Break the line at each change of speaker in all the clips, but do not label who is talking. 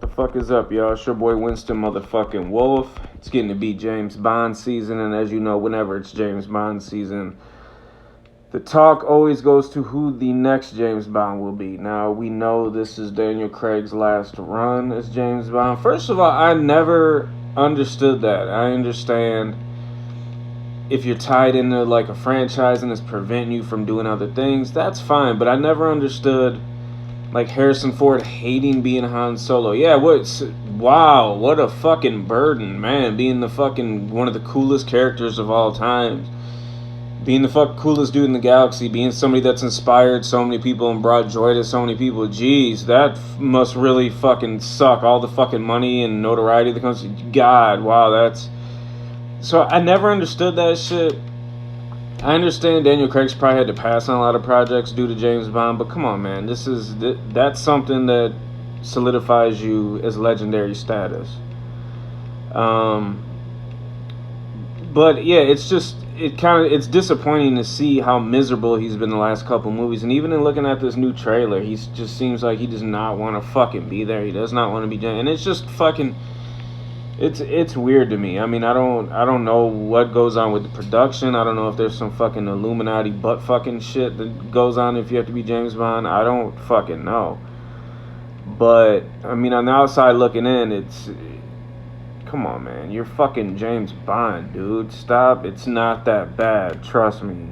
The fuck is up, y'all? It's your boy Winston motherfucking Wolf. It's getting to be James Bond season, and as you know, whenever it's James Bond season, the talk always goes to who the next James Bond will be. Now, we know this is Daniel Craig's last run as James Bond. First of all, I never understood that. I understand if you're tied into like a franchise and it's preventing you from doing other things, that's fine, but I never understood like Harrison Ford hating being Han Solo. Yeah, wow, what a fucking burden, man. Being the fucking one of the coolest characters of all time. Being the coolest dude in the galaxy. Being somebody that's inspired so many people and brought joy to so many people. Jeez, that must really fucking suck. All the fucking money and notoriety that comes. God, wow, that's. So I never understood that shit. I understand Daniel Craig's probably had to pass on a lot of projects due to James Bond, but come on, man, that's something that solidifies you as legendary status. But yeah, it's disappointing to see how miserable he's been the last couple movies, and even in looking at this new trailer, he just seems like he does not want to fucking be there. He does not want to be, and it's just fucking. It's weird to me. I mean, I don't know what goes on with the production. I don't know if there's some fucking Illuminati butt fucking shit that goes on if you have to be James Bond. I don't fucking know. But I mean, on the outside looking in, come on, man. You're fucking James Bond, dude. Stop. It's not that bad. Trust me.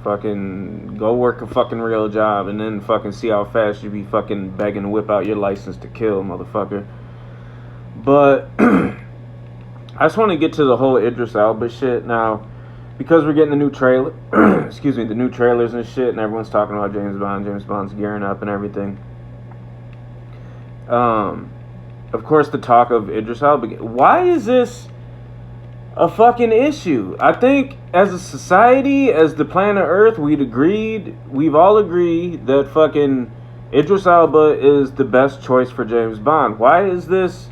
Fucking go work a fucking real job and then fucking see how fast you be fucking begging to whip out your license to kill, motherfucker. But I just want to get to the whole Idris Elba shit now, because we're getting the new trailer, the new trailers and shit, and everyone's talking about James Bond. James Bond's gearing up and everything. Of course, the talk of Idris Elba. Why is this a fucking issue? I think as a society, as the planet Earth, we've all agreed that fucking Idris Elba is the best choice for James Bond. Why is this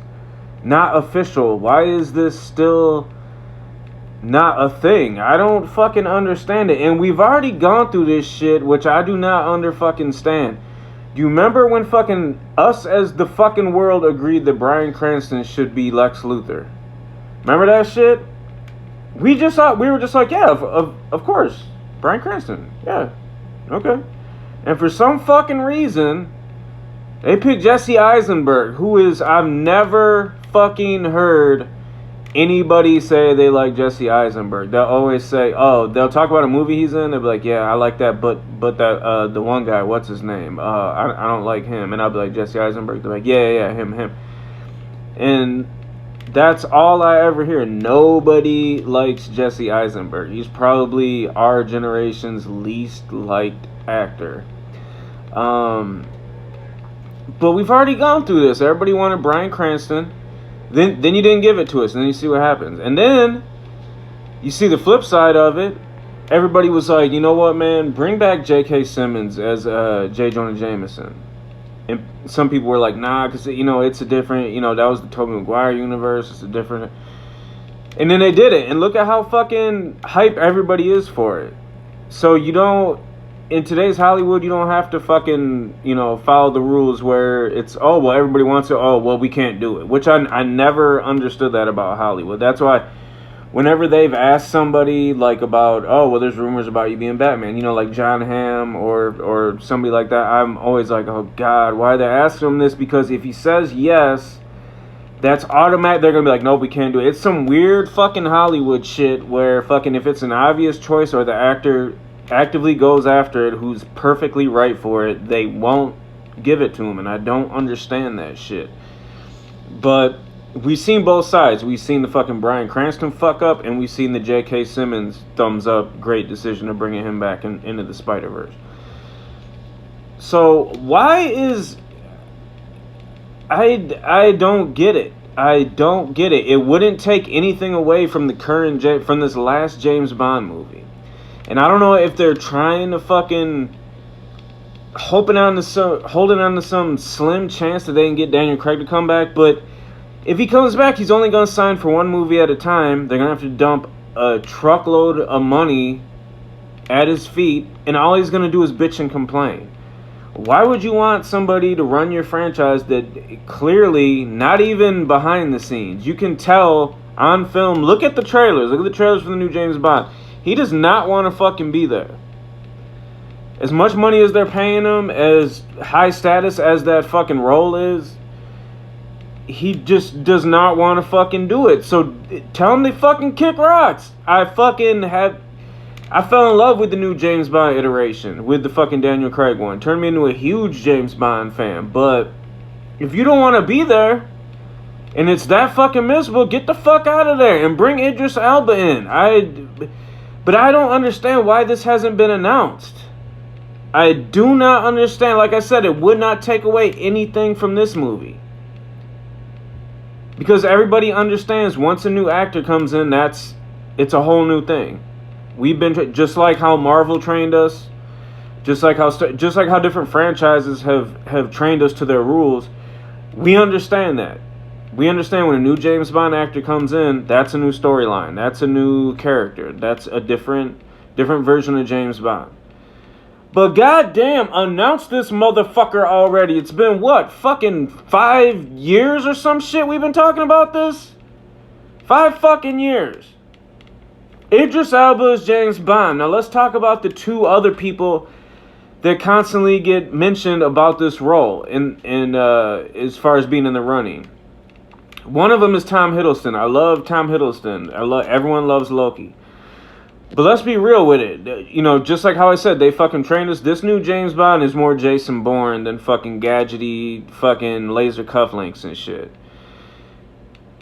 not official? Why is this still not a thing? I don't fucking understand it. And we've already gone through this shit, which I do not stand. Do you remember when fucking us as the fucking world agreed that Bryan Cranston should be Lex Luthor? Remember that shit? We were just like, yeah, of course, Bryan Cranston, yeah, okay. And for some fucking reason, they picked Jesse Eisenberg, I've never fucking heard anybody say they like Jesse Eisenberg. They'll always say, they'll talk about a movie he's in, they'll be like, yeah, I like that, but that, the one guy, what's his name? I don't like him. And I'll be like, Jesse Eisenberg. They're like, yeah, him. And that's all I ever hear. Nobody likes Jesse Eisenberg. He's probably our generation's least liked actor. But we've already gone through this. Everybody wanted Bryan Cranston. Then you didn't give it to us. And then you see what happens. And then you see the flip side of it. Everybody was like, you know what, man? Bring back J.K. Simmons as J. Jonah Jameson. And some people were like, nah, because, it's a different, that was the Tobey Maguire universe. It's a different. And then they did it. And look at how fucking hype everybody is for it. So in today's Hollywood, you don't have to fucking, follow the rules where it's, everybody wants it, we can't do it. Which I never understood that about Hollywood. That's why whenever they've asked somebody, like, about, there's rumors about you being Batman, like John Hamm or somebody like that, I'm always like, oh, God, why are they asking him this? Because if he says yes, that's automatic. They're going to be like, no, we can't do it. It's some weird fucking Hollywood shit where fucking if it's an obvious choice or the actor actively goes after it, who's perfectly right for it, they won't give it to him, and I don't understand that shit. But we've seen both sides. We've seen the fucking Bryan Cranston fuck up, and we've seen the J.K. Simmons thumbs up, great decision of bringing him back into the Spider-Verse. So why is I don't get it. I don't get it. It wouldn't take anything away from from this last James Bond movie. And I don't know if they're trying to fucking holding on to some slim chance that they can get Daniel Craig to come back. But if he comes back, he's only going to sign for one movie at a time. They're going to have to dump a truckload of money at his feet, and all he's going to do is bitch and complain. Why would you want somebody to run your franchise that clearly not even behind the scenes? You can tell on film. Look at the trailers. Look at the trailers for the new James Bond. He does not want to fucking be there. As much money as they're paying him, as high status as that fucking role is, he just does not want to fucking do it. So tell him they fucking kick rocks. I fell in love with the new James Bond iteration, with the fucking Daniel Craig one. Turned me into a huge James Bond fan. But if you don't want to be there, and it's that fucking miserable, get the fuck out of there and bring Idris Elba in. But I don't understand why this hasn't been announced. I do not understand. Like I said, it would not take away anything from this movie. Because everybody understands once a new actor comes in, it's a whole new thing. We've been just like how Marvel trained us, just like how different franchises have trained us to their rules. We understand that. We understand when a new James Bond actor comes in, that's a new storyline, that's a new character, that's a different version of James Bond. But goddamn, announce this motherfucker already. It's been what, fucking 5 years or some shit we've been talking about this? 5 fucking years. Idris Elba is James Bond. Now let's talk about the 2 other people that constantly get mentioned about this role in as far as being in the running. One of them is Tom Hiddleston. I love Tom Hiddleston. Everyone loves Loki. But let's be real with it. You know, just like how I said, they fucking trained us. This new James Bond is more Jason Bourne than fucking gadgety fucking laser cufflinks and shit.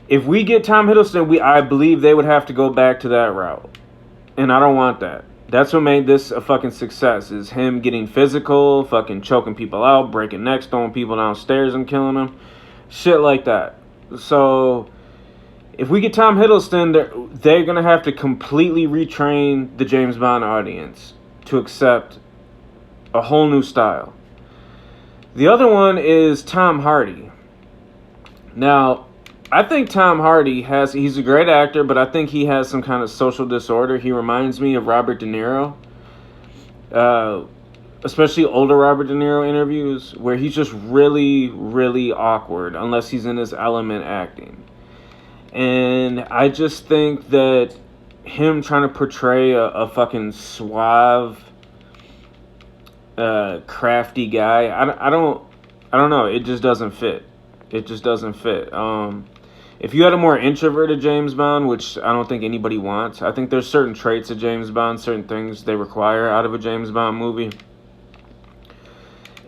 If we get Tom Hiddleston, I believe they would have to go back to that route. And I don't want that. That's what made this a fucking success, is him getting physical, fucking choking people out, breaking necks, throwing people downstairs and killing them. Shit like that. So, if we get Tom Hiddleston, they're going to have to completely retrain the James Bond audience to accept a whole new style. The other one is Tom Hardy. Now, I think Tom Hardy he's a great actor, but I think he has some kind of social disorder. He reminds me of Robert De Niro. Especially older Robert De Niro interviews, where he's just really, really awkward unless he's in his element acting. And I just think that him trying to portray a fucking suave, crafty guy, I don't know. It just doesn't fit. It just doesn't fit. If you had a more introverted James Bond, which I don't think anybody wants, I think there's certain traits of James Bond, certain things they require out of a James Bond movie.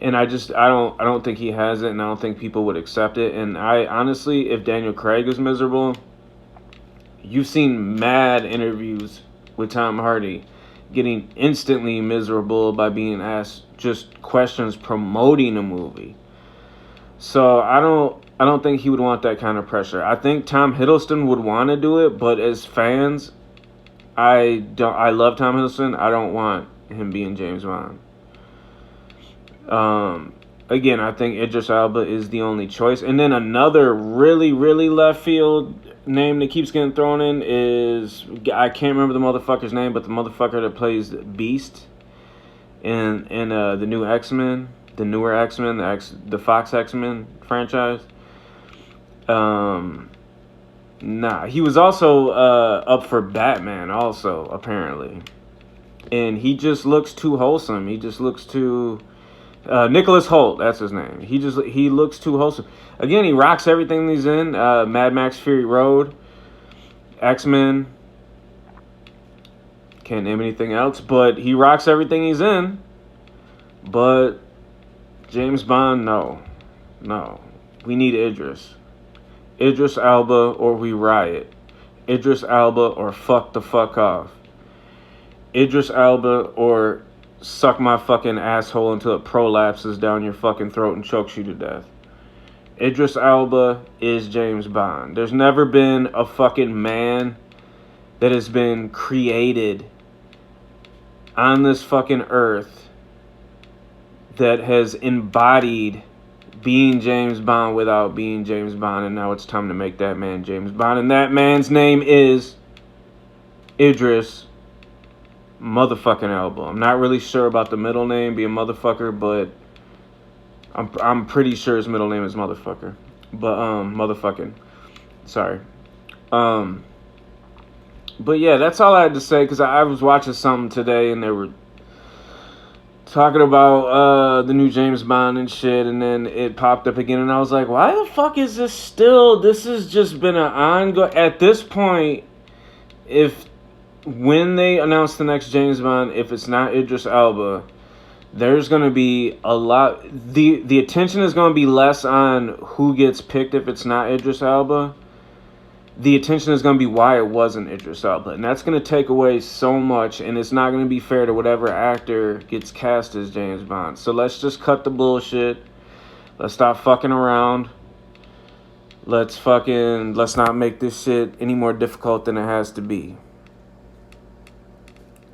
And I don't think he has it, and I don't think people would accept it. And I honestly, if Daniel Craig is miserable, you've seen mad interviews with Tom Hardy getting instantly miserable by being asked just questions promoting a movie. So I don't think he would want that kind of pressure. I think Tom Hiddleston would want to do it, but as fans, I love Tom Hiddleston. I don't want him being James Bond. Again, I think Idris Elba is the only choice. And then another really, really left field name that keeps getting thrown in is, I can't remember the motherfucker's name, but the motherfucker that plays Beast in the new X-Men, the newer X-Men, the Fox X-Men franchise. He was also up for Batman also, apparently. And he just looks too wholesome. He just looks too... Nicholas Hoult, that's his name. He looks too wholesome. Again, he rocks everything he's in. Mad Max Fury Road, X-Men. Can't name anything else, but he rocks everything he's in. But James Bond, no. We need Idris Elba, or we riot. Idris Elba, or fuck the fuck off. Idris Elba, or suck my fucking asshole until it prolapses down your fucking throat and chokes you to death. Idris Elba is James Bond. There's never been a fucking man that has been created on this fucking earth that has embodied being James Bond without being James Bond, and now it's time to make that man James Bond, and that man's name is Idris motherfucking Elba. I'm not really sure about the middle name being motherfucker, but I'm pretty sure his middle name is motherfucker, but motherfucking. Sorry. But yeah, that's all I had to say because I was watching something today and they were talking about the new James Bond and shit, and then it popped up again, and I was like, why the fuck is this still? This has just been an ongoing. At this point, when they announce the next James Bond, if it's not Idris Elba, there's gonna be a lot. The attention is gonna be less on who gets picked if it's not Idris Elba. The attention is going to be why it wasn't Idris Elba. And that's going to take away so much, and it's not going to be fair to whatever actor gets cast as James Bond. So let's just cut the bullshit. Let's stop fucking around. Let's not make this shit any more difficult than it has to be.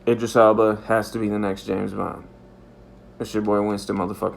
Idris Elba has to be the next James Bond. It's your boy Winston, motherfucking.